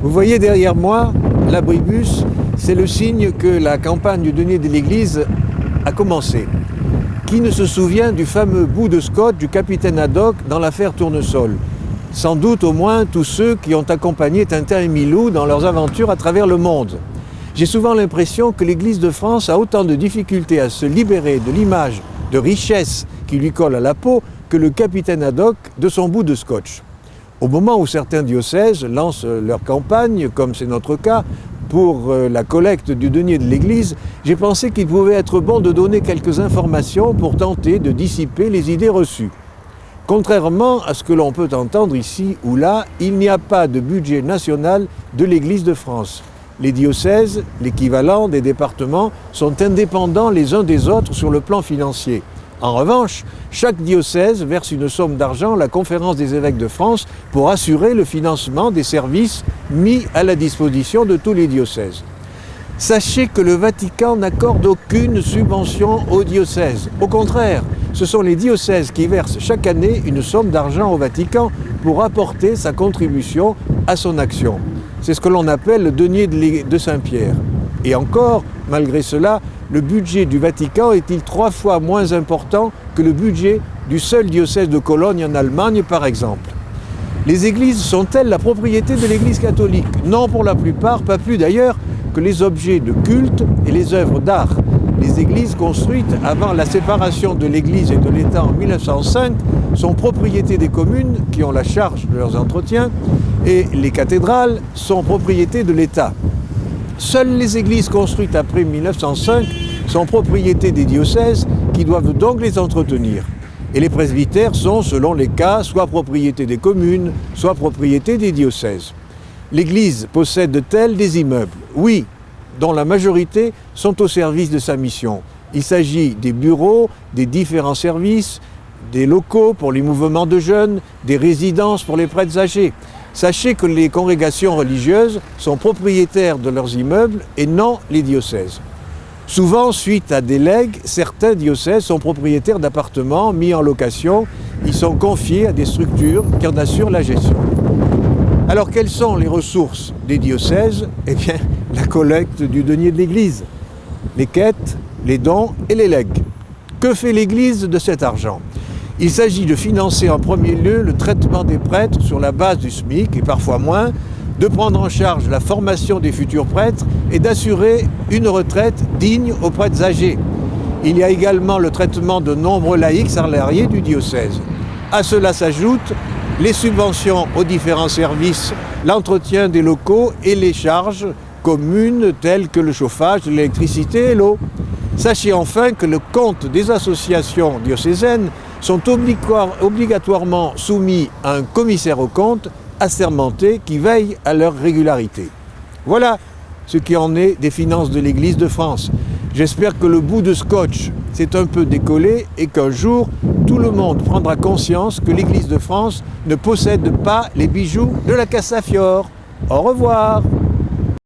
Vous voyez derrière moi, l'abribus, c'est le signe que la campagne du denier de l'Église a commencé. Qui ne se souvient du fameux bout de scotch du capitaine Haddock dans l'affaire Tournesol? Sans doute au moins tous ceux qui ont accompagné Tintin et Milou dans leurs aventures à travers le monde. J'ai souvent l'impression que l'Église de France a autant de difficultés à se libérer de l'image de richesse qui lui colle à la peau que le capitaine Haddock de son bout de scotch. Au moment où certains diocèses lancent leur campagne, comme c'est notre cas, pour la collecte du denier de l'Église, j'ai pensé qu'il pouvait être bon de donner quelques informations pour tenter de dissiper les idées reçues. Contrairement à ce que l'on peut entendre ici ou là, il n'y a pas de budget national de l'Église de France. Les diocèses, l'équivalent des départements, sont indépendants les uns des autres sur le plan financier. En revanche, chaque diocèse verse une somme d'argent à la Conférence des évêques de France pour assurer le financement des services mis à la disposition de tous les diocèses. Sachez que le Vatican n'accorde aucune subvention aux diocèses. Au contraire, ce sont les diocèses qui versent chaque année une somme d'argent au Vatican pour apporter sa contribution à son action. C'est ce que l'on appelle le denier de Saint-Pierre. Et encore, malgré cela, le budget du Vatican est-il 3 fois moins important que le budget du seul diocèse de Cologne en Allemagne, par exemple. Les églises sont-elles la propriété de l'Église catholique? Non, pour la plupart, pas plus d'ailleurs que les objets de culte et les œuvres d'art. Les églises construites avant la séparation de l'Église et de l'État en 1905 sont propriété des communes qui ont la charge de leurs entretiens et les cathédrales sont propriété de l'État. Seules les églises construites après 1905 sont propriété des diocèses qui doivent donc les entretenir. Et les presbytères sont, selon les cas, soit propriété des communes, soit propriété des diocèses. L'Église possède-t-elle des immeubles? Oui, dont la majorité sont au service de sa mission. Il s'agit des bureaux, des différents services, des locaux pour les mouvements de jeunes, des résidences pour les prêtres âgés. Sachez que les congrégations religieuses sont propriétaires de leurs immeubles et non les diocèses. Souvent, suite à des legs, certains diocèses sont propriétaires d'appartements mis en location. Ils sont confiés à des structures qui en assurent la gestion. Alors, quelles sont les ressources des diocèses? Eh bien, la collecte du denier de l'Église, les quêtes, les dons et les legs. Que fait l'Église de cet argent? Il s'agit de financer en premier lieu le traitement des prêtres sur la base du SMIC et parfois moins, de prendre en charge la formation des futurs prêtres et d'assurer une retraite digne aux prêtres âgés. Il y a également le traitement de nombreux laïcs salariés du diocèse. À cela s'ajoutent les subventions aux différents services, l'entretien des locaux et les charges communes telles que le chauffage, l'électricité et l'eau. Sachez enfin que le compte des associations diocésaines sont obligatoirement soumis à un commissaire aux comptes assermenté qui veille à leur régularité. Voilà ce qui en est des finances de l'Église de France. J'espère que le bout de scotch s'est un peu décollé et qu'un jour, tout le monde prendra conscience que l'Église de France ne possède pas les bijoux de la Castafiore. Au revoir.